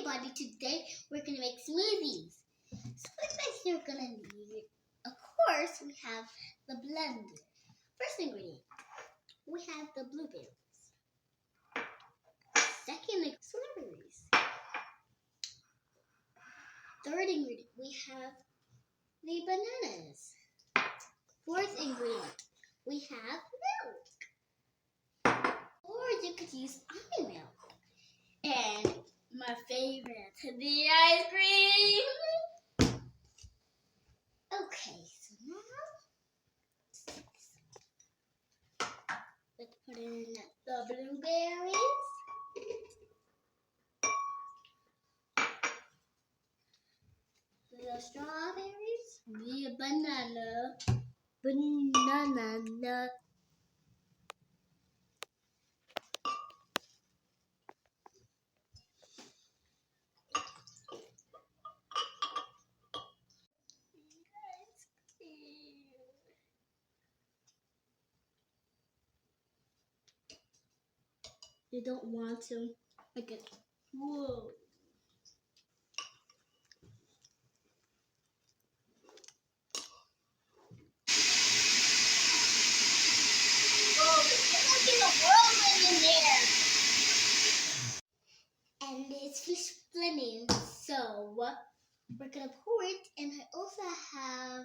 everybody, today we're going to make smoothies. So what things you're going to need? Of course, we have the blender. First ingredient, we have the blueberries. Second, strawberries. Third ingredient, we have the bananas. Fourth ingredient, we have milk. Or you could use almond milk. And my favorite, the ice cream. Okay, so now let's put in the blueberries. The strawberries. The banana. Banana. You don't want to. Okay. Whoa. Whoa, there's like a whirlwind in there. And it's fish blending, so we're gonna pour it, and I also have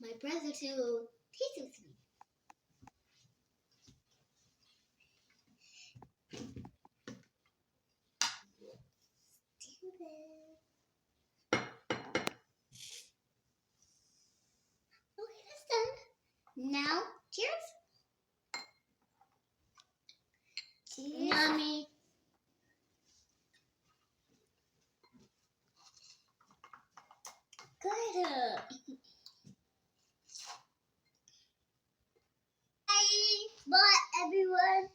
my brother to taste with me. Okay, that's done. Now, cheers. Cheers. Yummy. Good. Bye, everyone.